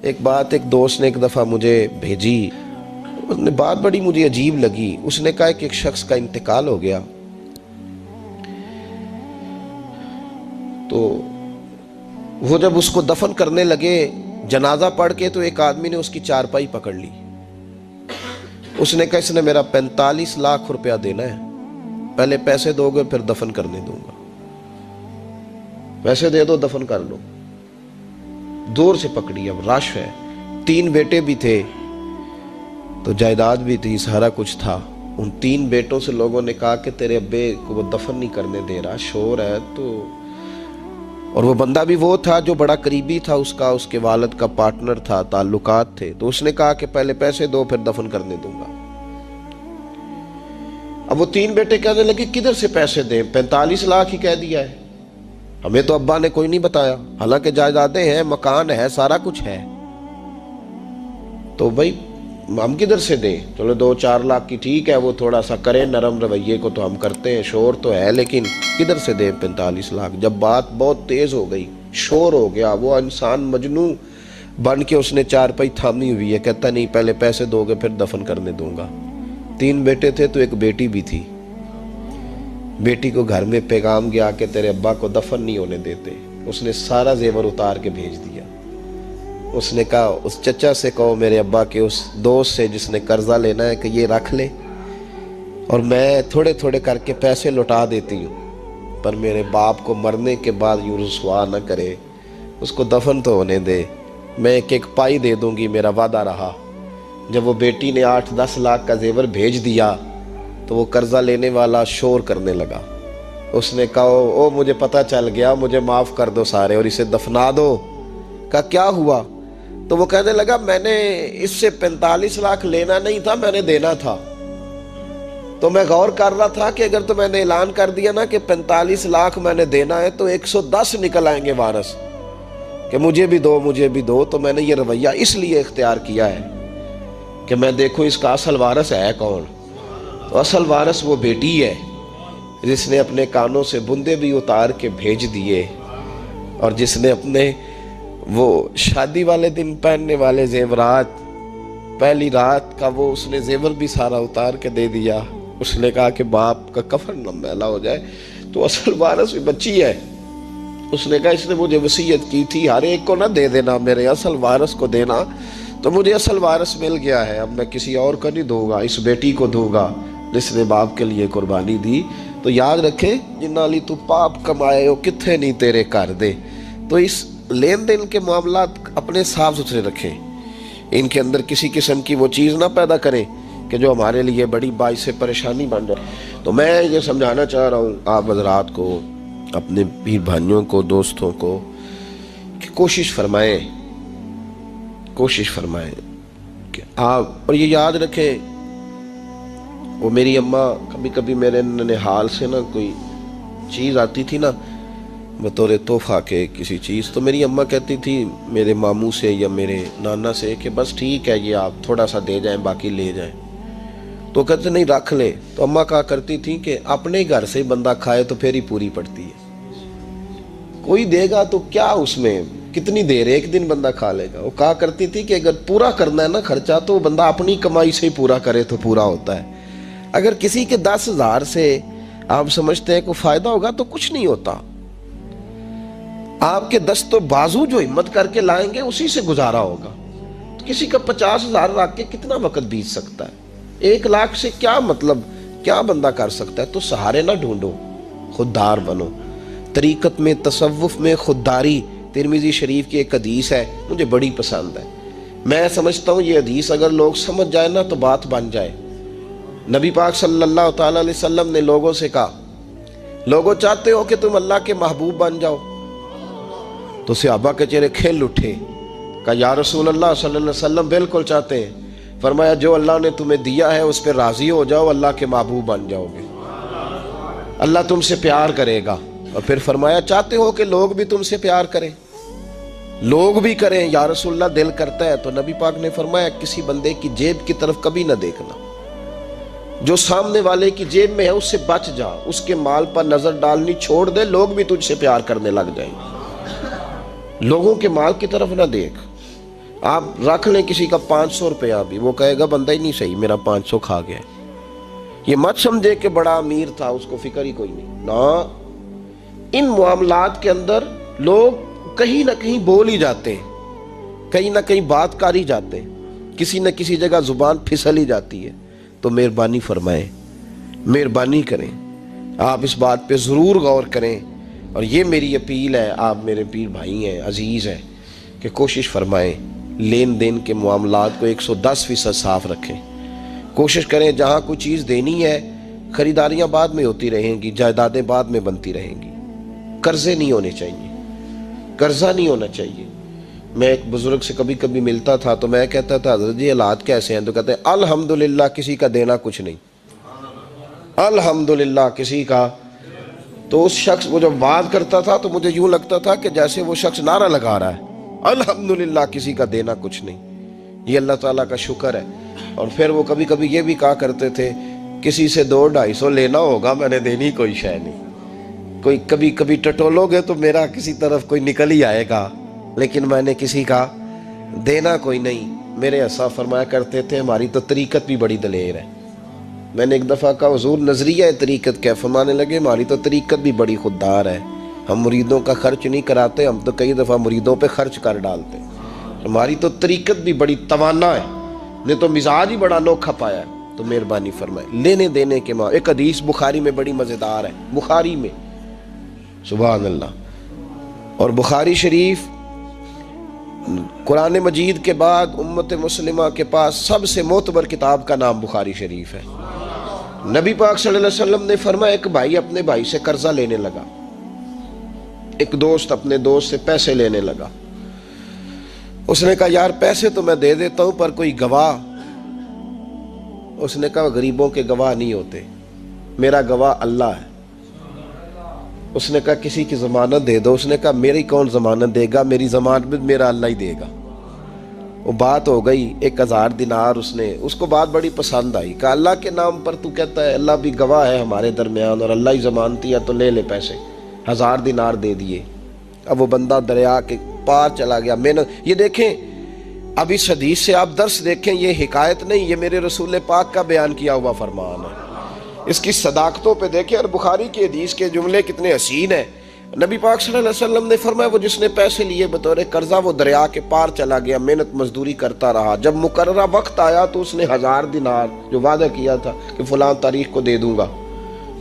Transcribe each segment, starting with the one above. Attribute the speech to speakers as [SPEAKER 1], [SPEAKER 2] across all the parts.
[SPEAKER 1] ایک بات ایک دوست نے ایک دفعہ مجھے بھیجی، اس نے بات بڑی مجھے عجیب لگی۔ اس نے کہا کہ ایک شخص کا انتقال ہو گیا، تو وہ جب اس کو دفن کرنے لگے جنازہ پڑھ کے، تو ایک آدمی نے اس کی چارپائی پکڑ لی۔ اس نے کہا اس نے میرا 45 لاکھ روپیہ دینا ہے، پہلے پیسے دو گے پھر دفن کرنے دوں گا، پیسے دے دو دفن کر لو۔ دور سے پکڑی، اب رش ہے، 3 بیٹے بھی تھے تو جائیداد بھی تھی، سارا کچھ تھا۔ ان 3 بیٹوں سے لوگوں نے کہا کہ تیرے ابے کو وہ دفن نہیں کرنے دے رہا، شور ہے تو۔ اور وہ بندہ بھی وہ تھا جو بڑا قریبی تھا اس کا، اس کے والد کا پارٹنر تھا، تعلقات تھے، تو اس نے کہا کہ پہلے پیسے دو پھر دفن کرنے دوں گا۔ اب وہ 3 بیٹے کہنے لگے کدھر سے پیسے دیں، 45 لاکھ ہی کہہ دیا ہے، ہمیں تو ابا نے کوئی نہیں بتایا، حالانکہ جائیدادیں ہیں، مکان ہے، سارا کچھ ہے، تو بھائی ہم کدھر سے دیں؟ چلو 2-4 لاکھ کی ٹھیک ہے، وہ تھوڑا سا کریں نرم رویے کو تو ہم کرتے ہیں، شور تو ہے، لیکن کدھر سے دیں 45 لاکھ؟ جب بات بہت تیز ہو گئی، شور ہو گیا، وہ انسان مجنون بن کے اس نے چارپائی تھامی ہوئی ہے، کہتا نہیں پہلے پیسے دو گے پھر دفن کرنے دوں گا۔ 3 بیٹے تھے تو ایک بیٹی بھی تھی، بیٹی کو گھر میں پیغام گیا کہ تیرے ابا کو دفن نہیں ہونے دیتے، اس نے سارا زیور اتار کے بھیج دیا۔ اس نے کہا اس چچا سے کہو میرے ابا کے اس دوست سے جس نے قرضہ لینا ہے کہ یہ رکھ لے، اور میں تھوڑے تھوڑے کر کے پیسے لوٹا دیتی ہوں، پر میرے باپ کو مرنے کے بعد یوں رسوا نہ کرے، اس کو دفن تو ہونے دے، میں ایک پائی دے دوں گی، میرا وعدہ رہا۔ جب وہ بیٹی نے 8-10 لاکھ کا زیور بھیج دیا تو وہ قرضہ لینے والا شور کرنے لگا۔ اس نے کہا او مجھے پتہ چل گیا، مجھے معاف کر دو سارے اور اسے دفنا دو۔ کہا کیا ہوا؟ تو وہ کہنے لگا میں نے اس سے 45 لاکھ لینا نہیں تھا، میں نے دینا تھا، تو میں غور کر رہا تھا کہ اگر تو میں نے اعلان کر دیا نا کہ 45 لاکھ میں نے دینا ہے تو 110 نکل آئیں گے وارث کہ مجھے بھی دو مجھے بھی دو، تو میں نے یہ رویہ اس لیے اختیار کیا ہے کہ میں دیکھوں اس کا اصل وارث ہے کون۔ تو اصل وارث وہ بیٹی ہے جس نے اپنے کانوں سے بندے بھی اتار کے بھیج دیے، اور جس نے اپنے وہ شادی والے دن پہننے والے زیورات، پہلی رات کا وہ اس نے زیور بھی سارا اتار کے دے دیا۔ اس نے کہا کہ باپ کا کفن نہ میلا ہو جائے، تو اصل وارث بھی بچی ہے۔ اس نے کہا اس نے مجھے وصیت کی تھی ہر ایک کو نہ دے دینا، میرے اصل وارث کو دینا، تو مجھے اصل وارث مل گیا ہے، اب میں کسی اور کو نہیں دوں گا، اس بیٹی کو دوں گا جس نے باپ کے لیے قربانی دی۔ تو یاد رکھے جنہاں لی تو پاپ کمائے ہو کتھے نہیں تیرے کر دے۔ تو اس لین دین کے معاملات اپنے صاف ستھرے رکھیں، ان کے اندر کسی قسم کی وہ چیز نہ پیدا کریں کہ جو ہمارے لیے بڑی باعث پریشانی بن جائے۔ تو میں یہ سمجھانا چاہ رہا ہوں آپ حضرات کو، اپنے پیر بھائیوں کو، دوستوں کو، کہ کوشش فرمائیں کہ آپ، اور یہ یاد رکھیں وہ میری اماں کبھی کبھی میرے ننھیال سے نا کوئی چیز آتی تھی نا بطور تحفہ کے کسی چیز، تو میری اماں کہتی تھی میرے ماموں سے یا میرے نانا سے کہ بس ٹھیک ہے یہ آپ تھوڑا سا دے جائیں باقی لے جائیں، تو کہتے نہیں رکھ لیں۔ تو اماں کہا کرتی تھی کہ اپنے گھر سے بندہ کھائے تو پھر ہی پوری پڑتی ہے، کوئی دے گا تو کیا اس میں کتنی دیر، ایک دن بندہ کھا لے گا۔ وہ کہا کرتی تھی کہ اگر پورا کرنا ہے نا خرچہ تو بندہ اپنی کمائی سے ہی پورا کرے تو پورا ہوتا ہے۔ اگر کسی کے 10,000 سے آپ سمجھتے ہیں کوئی فائدہ ہوگا تو کچھ نہیں ہوتا۔ آپ کے دست و بازو جو ہمت کر کے لائیں گے اسی سے گزارا ہوگا۔ کسی کا 50,000 رکھ کے کتنا وقت بیت سکتا ہے؟ 1 لاکھ سے کیا مطلب، کیا بندہ کر سکتا ہے؟ تو سہارے نہ ڈھونڈو، خوددار بنو۔ طریقت میں، تصوف میں خودداری، ترمذی شریف کی ایک حدیث ہے مجھے بڑی پسند ہے، میں سمجھتا ہوں یہ حدیث اگر لوگ سمجھ جائیں نا تو بات بن جائے۔ نبی پاک صلی اللہ تعالیٰ علیہ وسلم نے لوگوں سے کہا لوگوں چاہتے ہو کہ تم اللہ کے محبوب بن جاؤ؟ تو صحابہ کے چہرے کھل اٹھے، کہا یا رسول اللہ صلی اللہ علیہ وسلم بالکل چاہتے ہیں۔ فرمایا جو اللہ نے تمہیں دیا ہے اس پہ راضی ہو جاؤ، اللہ کے محبوب بن جاؤ گے، اللہ تم سے پیار کرے گا۔ اور پھر فرمایا چاہتے ہو کہ لوگ بھی تم سے پیار کریں؟ لوگ بھی کریں یا رسول اللہ، دل کرتا ہے۔ تو نبی پاک نے فرمایا کسی بندے کی جیب کی طرف کبھی نہ دیکھنا، جو سامنے والے کی جیب میں ہے اس سے بچ جا، اس کے مال پر نظر ڈالنی چھوڑ دے، لوگ بھی تجھ سے پیار کرنے لگ جائیں گے۔ لوگوں کے مال کی طرف نہ دیکھ، آپ رکھ لیں کسی کا 500 روپیہ بھی، وہ کہے گا بندہ ہی نہیں صحیح، میرا 500 کھا گیا۔ یہ مت سمجھے کہ بڑا امیر تھا، اس کو فکر ہی کوئی نہیں، نہ۔ ان معاملات کے اندر لوگ کہیں نہ کہیں بول ہی جاتے ہیں، کہیں نہ کہیں بات کر ہی جاتے ہیں، کسی نہ کسی جگہ زبان پھسل ہی جاتی ہے۔ تو مہربانی فرمائیں، مہربانی کریں، آپ اس بات پہ ضرور غور کریں، اور یہ میری اپیل ہے، آپ میرے پیر بھائی ہیں، عزیز ہیں، کہ کوشش فرمائیں لین دین کے معاملات کو 110% صاف رکھیں۔ کوشش کریں جہاں کوئی چیز دینی ہے، خریداریاں بعد میں ہوتی رہیں گی، جائیدادیں بعد میں بنتی رہیں گی، قرضے نہیں ہونے چاہیے، قرضہ نہیں ہونا چاہیے۔ میں ایک بزرگ سے کبھی کبھی ملتا تھا تو میں کہتا تھا حضرت جی حالات کیسے ہیں؟ تو کہتے ہیں الحمدللہ کسی کا دینا کچھ نہیں، الحمدللہ کسی کا۔ تو اس شخص وہ جب بات کرتا تھا تو مجھے یوں لگتا تھا کہ جیسے وہ شخص نعرہ لگا رہا ہے، الحمدللہ کسی کا دینا کچھ نہیں۔ یہ اللہ تعالیٰ کا شکر ہے۔ اور پھر وہ کبھی کبھی یہ بھی کہا کرتے تھے کسی سے 200-250 لینا ہوگا، میں نے دینی کوئی شے نہیں، کوئی کبھی کبھی ٹٹولو گے تو میرا کسی طرف کوئی نکل ہی آئے گا، لیکن میں نے کسی کا دینا کوئی نہیں۔ میرے اسا فرمایا کرتے تھے ہماری تو طریقت بھی بڑی دلیر ہے۔ میں نے ایک دفعہ کہا حضور نظریہ طریقت کیا؟ فرمانے لگے ہماری تو طریقت بھی بڑی خوددار ہے، ہم مریدوں کا خرچ نہیں کراتے، ہم تو کئی دفعہ مریدوں پہ خرچ کر ڈالتے، ہماری تو طریقت بھی بڑی توانا ہے، نے تو مزاج ہی بڑا انوکھا پایا ہے۔ تو مہربانی فرمائے لینے دینے کے ایک حدیث بخاری میں بڑی مزیدار ہے، بخاری میں، سبحان اللہ۔ اور بخاری شریف قرآن مجید کے بعد امت مسلمہ کے پاس سب سے معتبر کتاب کا نام بخاری شریف ہے۔ نبی پاک صلی اللہ علیہ وسلم نے فرمایا ایک بھائی اپنے بھائی سے قرضہ لینے لگا، ایک دوست اپنے دوست سے پیسے لینے لگا۔ اس نے کہا یار پیسے تو میں دے دیتا ہوں پر کوئی گواہ۔ اس نے کہا غریبوں کے گواہ نہیں ہوتے، میرا گواہ اللہ ہے۔ اس نے کہا کسی کی ضمانت دے دو۔ اس نے کہا میری کون ضمانت دے گا، میری ضمانت میرا اللہ ہی دے گا۔ وہ بات ہو گئی 1000 دینار، اس کو بات بڑی پسند آئی، کہا اللہ کے نام پر تو کہتا ہے، اللہ بھی گواہ ہے ہمارے درمیان اور اللہ ہی ضمانتی ہے، تو لے لے پیسے۔ 1000 دینار دے دیے۔ اب وہ بندہ دریا کے پار چلا گیا۔ محنت، یہ دیکھیں اب اس حدیث سے آپ درس دیکھیں، یہ حکایت نہیں، یہ میرے رسول پاک کا بیان کیا ہوا فرمان ہے۔ اس کی صداقتوں پہ دیکھیں، اور بخاری کی حدیث کے جملے کتنے حسین ہیں۔ نبی پاک صلی اللہ علیہ وسلم نے فرمایا وہ جس نے پیسے لیے بطور قرضہ وہ دریا کے پار چلا گیا، محنت مزدوری کرتا رہا، جب مقررہ وقت آیا تو اس نے 1000 دینار جو وعدہ کیا تھا کہ فلاں تاریخ کو دے دوں گا،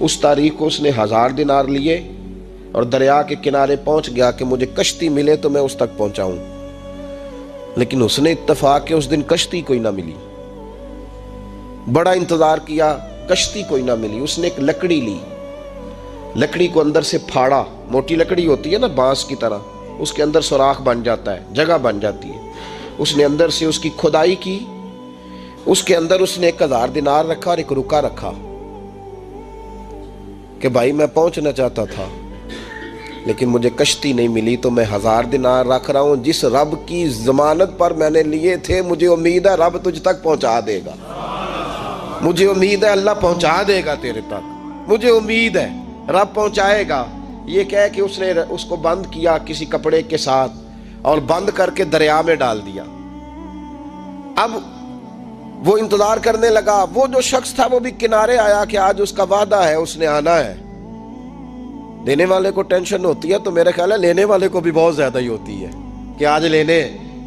[SPEAKER 1] اس تاریخ کو اس نے 1000 دینار لیے اور دریا کے کنارے پہنچ گیا کہ مجھے کشتی ملے تو میں اس تک پہنچاؤں۔ لیکن اس نے اتفاق کہ اس دن کشتی کوئی نہ ملی، بڑا انتظار کیا، کشتی کوئی نہ ملی۔ اس نے ایک لکڑی لی، لکڑی کو اندر سے پھاڑا، موٹی لکڑی ہوتی ہے نا بانس کی طرح، اس کے اندر سوراخ بن جاتا ہے، جگہ بن جاتی ہے۔ اس نے اندر سے اس کی کھدائی کی، اس کے اندر اس نے 1000 دینار رکھا اور ایک رکا رکھا کہ بھائی میں پہنچنا چاہتا تھا لیکن مجھے کشتی نہیں ملی تو میں 1000 دینار رکھ رہا ہوں، جس رب کی ضمانت پر میں نے لیے تھے مجھے امید ہے رب تجھ تک پہنچا دے گا، مجھے امید ہے اللہ پہنچا دے گا تیرے تک، مجھے امید ہے رب پہنچائے گا۔ یہ کہہ کہ اس نے اس کو بند کیا کسی کپڑے کے ساتھ اور بند کر کے دریا میں ڈال دیا۔ اب وہ انتظار کرنے لگا، وہ جو شخص تھا وہ بھی کنارے آیا کہ آج اس کا وعدہ ہے، اس نے آنا ہے۔ دینے والے کو ٹینشن ہوتی ہے تو میرے خیال ہے لینے والے کو بھی بہت زیادہ ہی ہوتی ہے کہ آج لینے۔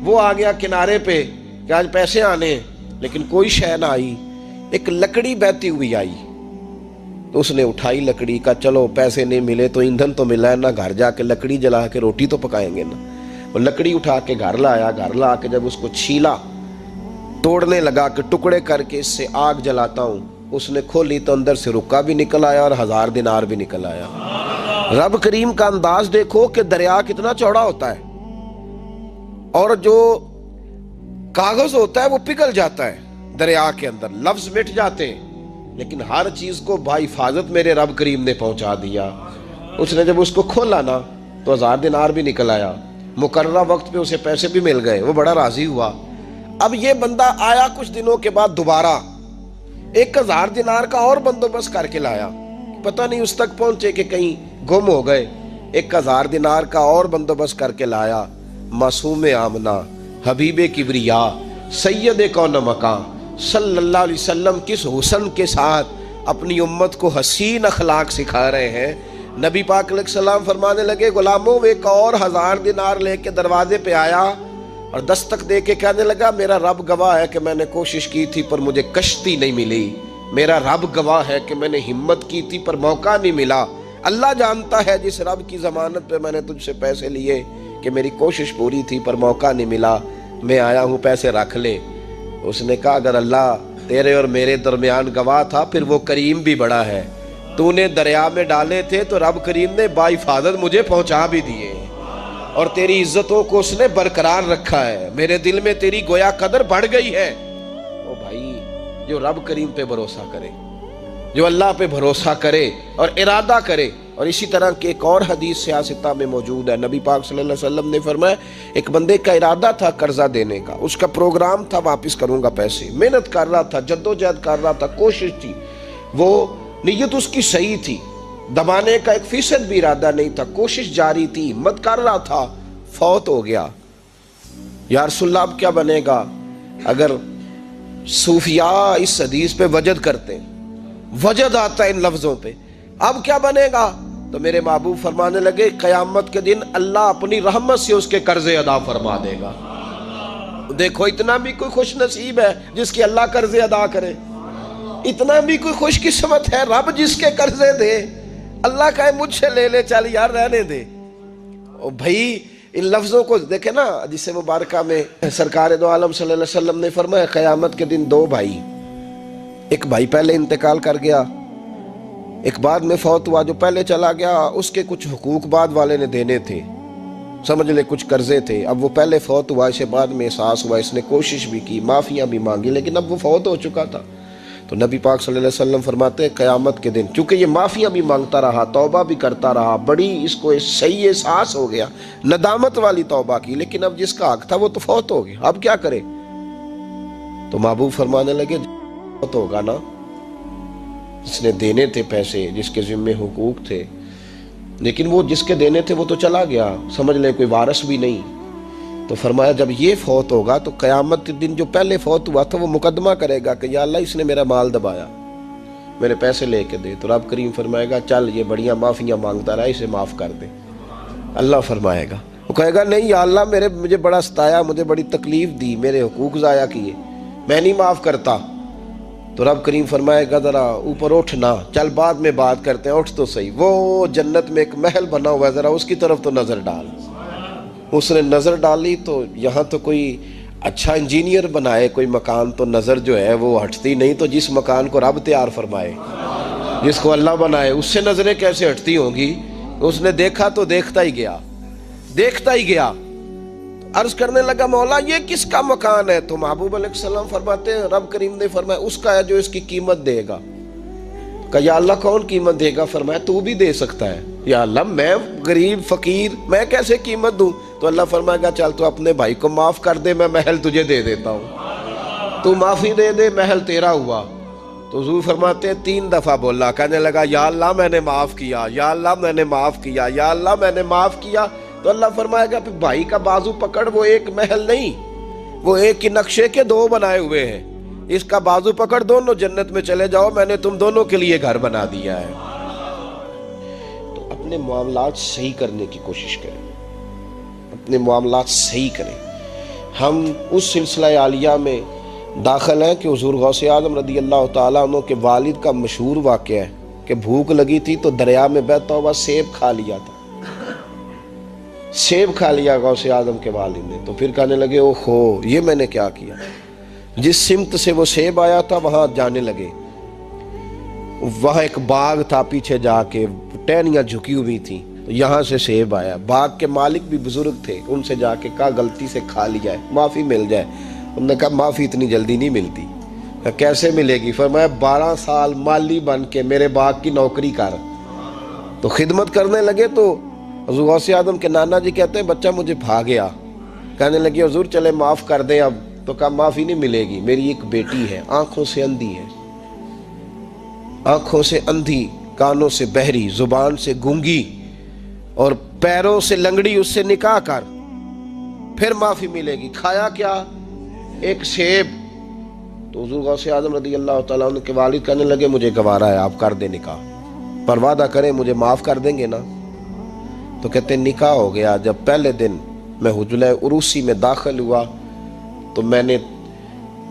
[SPEAKER 1] وہ آ گیا کنارے پہ کہ آج پیسے آنے، لیکن کوئی شے نہ آئی۔ ایک لکڑی بہتی ہوئی آئی تو اس نے اٹھائی لکڑی کا، چلو پیسے نہیں ملے تو ایندھن تو ملا ہے نا، گھر جا کے لکڑی جلا کے روٹی تو پکائیں گے نا۔ وہ لکڑی اٹھا کے گھر لایا، گھر لا کے جب اس کو چھیلا، توڑنے لگا کہ ٹکڑے کر کے اس سے آگ جلاتا ہوں، اس نے کھولی تو اندر سے رکا بھی نکل آیا اور 1000 دینار بھی نکل آیا۔ رب کریم کا انداز دیکھو کہ دریا کتنا چوڑا ہوتا ہے اور جو کاغذ ہوتا ہے وہ پگھل جاتا ہے دریا کے اندر، لفظ مٹ جاتے ہیں، لیکن ہر چیز کو بحفاظت میرے رب کریم نے پہنچا دیا۔ اس نے جب اس کو کھولا نا تو 1000 دینار بھی نکل آیا، مقررہ وقت پہ اسے پیسے بھی مل گئے، وہ بڑا راضی ہوا۔ اب یہ بندہ آیا کچھ دنوں کے بعد دوبارہ 1000 دینار کا اور بندوبست کر کے لایا، پتہ نہیں اس تک پہنچے کہ کہیں گم ہو گئے۔ 1000 دینار کا اور بندوبست کر کے لایا، معصوم آمنہ حبیب کبریا سید کون مکان صلی اللہ علیہ وسلم کس حسن کے ساتھ اپنی امت کو حسین اخلاق سکھا رہے ہیں۔ نبی پاک علیہ السلام فرمانے لگے غلاموں وہ ایک اور 1000 دینار لے کے دروازے پہ آیا اور دستک دے کے کہنے لگا میرا رب گواہ ہے کہ میں نے کوشش کی تھی پر مجھے کشتی نہیں ملی، میرا رب گواہ ہے کہ میں نے ہمت کی تھی پر موقع نہیں ملا، اللہ جانتا ہے جس رب کی ضمانت پہ میں نے تجھ سے پیسے لیے کہ میری کوشش پوری تھی پر موقع نہیں ملا، میں آیا ہوں پیسے رکھ لے۔ اس نے کہا اگر اللہ تیرے اور میرے درمیان گواہ تھا پھر وہ کریم بھی بڑا ہے، تو نے دریا میں ڈالے تھے تو رب کریم نے باحفاظت مجھے پہنچا بھی دیے اور تیری عزتوں کو اس نے برقرار رکھا ہے، میرے دل میں تیری گویا قدر بڑھ گئی ہے۔ او بھائی جو رب کریم پہ بھروسہ کرے، جو اللہ پہ بھروسہ کرے اور ارادہ کرے، اور اسی طرح کی ایک اور حدیث سیاستہ میں موجود ہے، نبی پاک صلی اللہ علیہ وسلم نے فرمایا ایک بندے کا ارادہ تھا قرضہ دینے کا، اس کا پروگرام تھا واپس کروں گا پیسے، محنت کر رہا تھا، جدوجہد کر رہا تھا، کوشش تھی، وہ نیت اس کی صحیح تھی، دبانے کا 1% بھی ارادہ نہیں تھا، کوشش جاری تھی، ہمت کر رہا تھا، فوت ہو گیا۔ یا رسول اللہ اب کیا بنے گا؟ اگر صوفیاء اس حدیث پہ وجد کرتے، وجد آتا ہے ان لفظوں پہ، اب کیا بنے گا؟ تو میرے محبوب فرمانے لگے قیامت کے دن اللہ اپنی رحمت سے اس کے قرضے ادا فرما دے گا۔ دیکھو اتنا بھی کوئی خوش نصیب ہے جس کی اللہ قرضے ادا کرے، اتنا بھی کوئی خوش قسمت ہے رب جس کے قرضے دے، اللہ کہے مجھ سے لے لے چل یار رہنے دے۔ او بھائی ان لفظوں کو دیکھیں نا، جس مبارکہ میں سرکار دو عالم صلی اللہ علیہ وسلم نے فرمایا قیامت کے دن 2 بھائی، ایک بھائی پہلے انتقال کر گیا، ایک بعد میں فوت ہوا، جو پہلے چلا گیا اس کے کچھ حقوق بعد والے نے دینے تھے، سمجھ لے کچھ قرضے تھے، اب وہ پہلے فوت ہوا، اسے بعد میں احساس ہوا، اس نے کوشش بھی کی، معافیاں بھی مانگی، لیکن اب وہ فوت ہو چکا تھا۔ تو نبی پاک صلی اللہ علیہ وسلم فرماتے ہیں قیامت کے دن چونکہ یہ معافیاں بھی مانگتا رہا، توبہ بھی کرتا رہا، بڑی اس کو صحیح احساس ہو گیا، ندامت والی توبہ کی، لیکن اب جس کا حق تھا وہ تو فوت ہو گیا، اب کیا کرے؟ تو محبوب فرمانے لگے فوت ہوگا نا، جس نے دینے تھے پیسے، جس کے ذمے حقوق تھے، لیکن وہ جس کے دینے تھے وہ تو چلا گیا، سمجھ لیں کوئی وارث بھی نہیں۔ تو فرمایا جب یہ فوت ہوگا تو قیامت کے دن جو پہلے فوت ہوا تھا وہ مقدمہ کرے گا کہ یا اللہ اس نے میرا مال دبایا، میرے پیسے لے کے دے، تو رب کریم فرمائے گا چل یہ بڑیاں معافیاں مانگتا رہا، اسے معاف کر دے۔ اللہ فرمائے گا، وہ کہے گا نہیں یا اللہ مجھے بڑا ستایا، مجھے بڑی تکلیف دی، میرے حقوق ضائع کیے، میں نہیں معاف کرتا۔ تو رب کریم فرمائے گا ذرا اوپر اٹھنا، چل بعد میں بات کرتے ہیں، اٹھ تو صحیح، وہ جنت میں ایک محل بنا ہوا ہے، ذرا اس کی طرف تو نظر ڈال۔ اس نے نظر ڈالی تو یہاں تو کوئی اچھا انجینئر بنائے کوئی مکان تو نظر جو ہے وہ ہٹتی نہیں، تو جس مکان کو رب تیار فرمائے، جس کو اللہ بنائے، اس سے نظریں کیسے ہٹتی ہوں گی؟ اس نے دیکھا تو دیکھتا ہی گیا، دیکھتا ہی گیا۔ عرض کرنے لگا مولا یہ کس کا مکان ہے؟ تو محبوب علیہ السلام فرماتے ہیں رب کریم نے فرمایا اس کا ہے جو اس کی قیمت دے گا۔ کہ یا اللہ کون قیمت دے گا؟ فرمایا تو بھی دے سکتا ہے۔ یا اللہ میں غریب فقیر میں کیسے قیمت دوں؟ تو اللہ فرمائے گا چل تو اپنے بھائی کو معاف کر دے، میں محل تجھے دے دیتا ہوں، تو معافی دے دے، محل تیرا ہوا۔ تو حضور فرماتے ہیں 3 دفعہ بولا، کہنے لگا یا اللہ میں نے معاف کیا، یا اللہ میں نے معاف کیا، یا اللہ میں نے معاف کیا۔ تو اللہ فرمائے گا پھر بھائی کا بازو پکڑ، وہ ایک محل نہیں، وہ ایک ہی نقشے کے 2 بنائے ہوئے ہیں، اس کا بازو پکڑ، دونوں جنت میں چلے جاؤ، میں نے تم دونوں کے لیے گھر بنا دیا ہے۔ تو اپنے معاملات صحیح کرنے کی کوشش کریں، اپنے معاملات صحیح کریں۔ ہم اس سلسلہ عالیہ میں داخل ہیں کہ حضور غوث اعظم رضی اللہ تعالیٰ عنہ کے والد کا مشہور واقعہ ہے کہ بھوک لگی تھی تو دریا میں بہتا ہوا سیب کھا لیا تھا، سیب کھا لیا غوث اعظم کے والد نے۔ تو پھر کہنے لگے اوہو یہ میں نے کیا کیا؟ جس سمت سے وہ سیب آیا تھا وہاں جانے لگے، وہاں ایک باغ تھا، پیچھے جا کے ٹہنیاں جھکی ہوئی تھیں، تو یہاں سے سیب آیا۔ باغ کے مالک بھی بزرگ تھے، ان سے جا کے کہا غلطی سے کھا لیا ہے، معافی مل جائے۔ انہوں نے کہا معافی اتنی جلدی نہیں ملتی۔ کیسے ملے گی؟ فرمایا 12 سال مالی بن کے میرے باغ کی نوکری کر۔ تو خدمت کرنے لگے تو حضور غوث اعظم کے نانا جی کہتے ہیں بچہ مجھے بھا گیا، کہنے لگے حضور چلے معاف کر دیں اب۔ تو کہا معافی نہیں ملے گی، میری ایک بیٹی ہے، آنکھوں سے اندھی ہے، آنکھوں سے اندھی، کانوں سے بہری، زبان سے گونگی اور پیروں سے لنگڑی، اس سے نکاح کر۔ پھر معافی ملے گی۔ کھایا کیا؟ ایک سیب۔ تو حضور غوث اعظم رضی اللہ تعالیٰ عنہ کے والد کہنے لگے مجھے گوارا ہے، آپ کر دیں نکاح، پر وعدہ کریں مجھے معاف کر دیں گے نا؟ تو کہتے ہیں نکاح ہو گیا۔ جب پہلے دن میں حجرہ عروسی میں داخل ہوا تو میں نے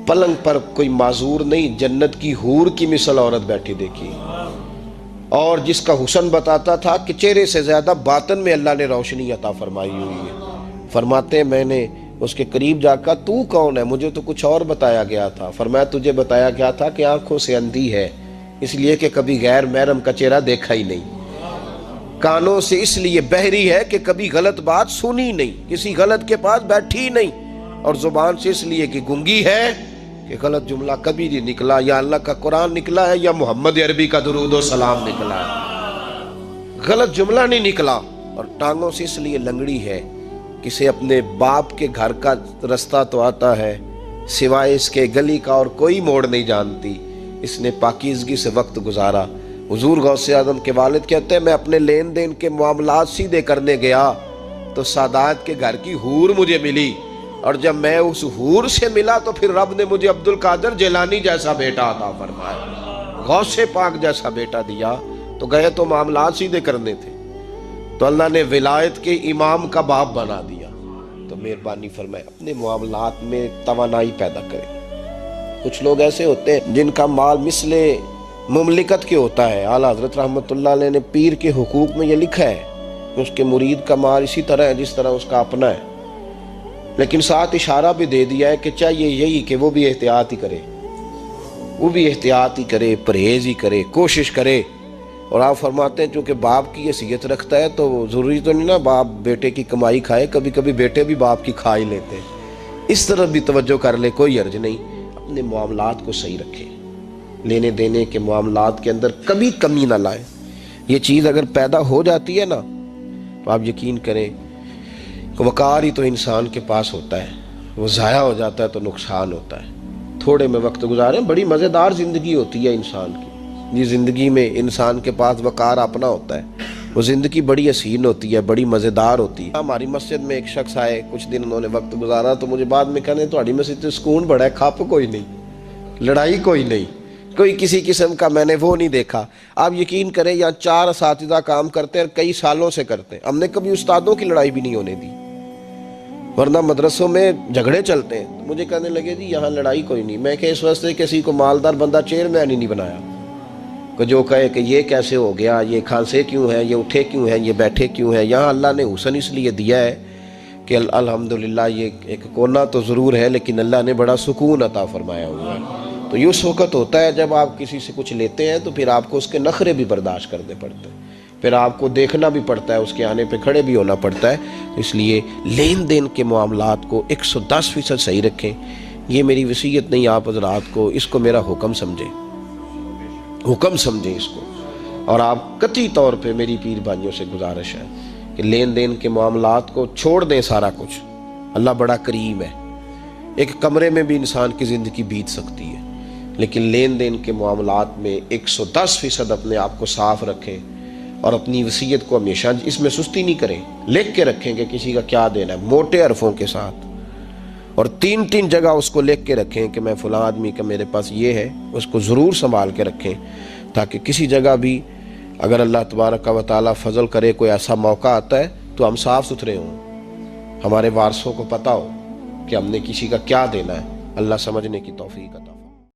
[SPEAKER 1] پلنگ پر کوئی معذور نہیں، جنت کی حور کی مثل عورت بیٹھی دیکھی، اور جس کا حسن بتاتا تھا کہ چہرے سے زیادہ باطن میں اللہ نے روشنی عطا فرمائی ہوئی ہے۔ فرماتے ہیں میں نے اس کے قریب جا کر تو کون ہے؟ مجھے تو کچھ اور بتایا گیا تھا۔ فرمایا تجھے بتایا گیا تھا کہ آنکھوں سے اندھی ہے، اس لیے کہ کبھی غیر محرم کا چہرہ دیکھا ہی نہیں، کانوں سے اس لیے بہری ہے کہ کبھی غلط بات سنی نہیں، کسی غلط کے پاس بیٹھی نہیں، اور زبان سے اس لیے کہ گنگی ہے کہ غلط جملہ کبھی نہیں نکلا، یا اللہ کا قرآن نکلا ہے یا محمد عربی کا درود و سلام نکلا ہے، غلط جملہ نہیں نکلا۔ اور ٹانگوں سے اس لیے لنگڑی ہے، کسے اپنے باپ کے گھر کا رستہ تو آتا ہے، سوائے اس کے گلی کا اور کوئی موڑ نہیں جانتی، اس نے پاکیزگی سے وقت گزارا۔ حضور غوث اعظم کے والد کہتے ہیں میں اپنے لین دین کے معاملات سیدھے کرنے گیا تو سادات کے گھر کی حور مجھے ملی، اور جب میں اس حور سے ملا تو پھر رب نے مجھے عبد القادر جیلانی جیسا بیٹا عطا فرمایا، غوث پاک جیسا بیٹا دیا۔ تو گئے تو معاملات سیدھے کرنے تھے، تو اللہ نے ولایت کے امام کا باپ بنا دیا۔ تو مہربانی فرمائے اپنے معاملات میں توانائی پیدا کریں۔ کچھ لوگ ایسے ہوتے ہیں جن کا مال مثل مملکت کے ہوتا ہے۔ اعلیٰ حضرت رحمۃ اللہ علیہ نے پیر کے حقوق میں یہ لکھا ہے کہ اس کے مرید کا مال اسی طرح ہے جس طرح اس کا اپنا ہے، لیکن ساتھ اشارہ بھی دے دیا ہے کہ چاہیے یہی کہ وہ بھی احتیاط ہی کرے، وہ بھی احتیاط ہی کرے، پرہیز ہی کرے، کوشش کرے۔ اور آپ فرماتے ہیں چونکہ باپ کی حیثیت رکھتا ہے تو ضروری تو نہیں نا باپ بیٹے کی کمائی کھائے، کبھی کبھی بیٹے بھی باپ کی کھا ہی لیتے ہیں، اس طرف بھی توجہ کر لے، کوئی حرج نہیں۔ اپنے معاملات کو صحیح رکھیں، لینے دینے کے معاملات کے اندر کبھی کمی نہ لائیں۔ یہ چیز اگر پیدا ہو جاتی ہے نا تو آپ یقین کریں کہ وقار ہی تو انسان کے پاس ہوتا ہے، وہ ضائع ہو جاتا ہے تو نقصان ہوتا ہے۔ تھوڑے میں وقت گزاریں، بڑی مزیدار زندگی ہوتی ہے انسان کی۔ یہ زندگی میں انسان کے پاس وقار اپنا ہوتا ہے، وہ زندگی بڑی حسین ہوتی ہے، بڑی مزیدار ہوتی ہے۔ ہماری مسجد میں ایک شخص آئے، کچھ دن انہوں نے وقت گزارا تو مجھے بعد میں کہنے تہاڈی مسجد سے سکون بڑا ہے، کھپ کوئی نہیں، لڑائی کوئی نہیں، کوئی کسی قسم کا میں نے وہ نہیں دیکھا۔ آپ یقین کریں یہاں 4 اساتذہ کام کرتے ہیں اور کئی سالوں سے کرتے ہیں، ہم نے کبھی استادوں کی لڑائی بھی نہیں ہونے دی، ورنہ مدرسوں میں جھگڑے چلتے ہیں۔ مجھے کہنے لگے جی یہاں لڑائی کوئی نہیں۔ میں کہ اس واسطے کسی کو مالدار بندہ چیئرمین ہی نہیں بنایا کہ جو کہے کہ یہ کیسے ہو گیا، یہ کھانسے کیوں ہیں، یہ اٹھے کیوں ہیں، یہ بیٹھے کیوں ہیں۔ یہاں اللہ نے حسن اس لیے دیا ہے کہ الحمدللہ یہ ایک کونا تو ضرور ہے لیکن اللہ نے بڑا سکون عطا فرمایا ہوا ہے۔ تو یہ اس وقت ہوتا ہے جب آپ کسی سے کچھ لیتے ہیں تو پھر آپ کو اس کے نخرے بھی برداشت کرنے پڑتے ہیں، پھر آپ کو دیکھنا بھی پڑتا ہے، اس کے آنے پہ کھڑے بھی ہونا پڑتا ہے۔ اس لیے لین دین کے معاملات کو 110% صحیح رکھیں۔ یہ میری وصیت نہیں آپ حضرات کو، اس کو میرا حکم سمجھیں، حکم سمجھیں اس کو۔ اور آپ قطعی طور پہ میری پیر بھائیوں سے گزارش ہے کہ لین دین کے معاملات کو چھوڑ دیں سارا کچھ۔ اللہ بڑا کریم ہے، ایک کمرے میں بھی انسان کی زندگی بیت سکتی ہے، لیکن لین دین کے معاملات میں 110% اپنے آپ کو صاف رکھیں، اور اپنی وصیت کو ہمیشہ اس میں سستی نہیں کریں، لکھ کے رکھیں کہ کسی کا کیا دینا ہے، موٹے حرفوں کے ساتھ، اور 3 جگہ اس کو لکھ کے رکھیں کہ میں فلاں آدمی کا میرے پاس یہ ہے، اس کو ضرور سنبھال کے رکھیں تاکہ کسی جگہ بھی اگر اللہ تبارک و تعالیٰ فضل کرے کوئی ایسا موقع آتا ہے تو ہم صاف ستھرے ہوں، ہمارے وارثوں کو پتہ ہو کہ ہم نے کسی کا کیا دینا ہے۔ اللہ سمجھنے کی توفیق عطا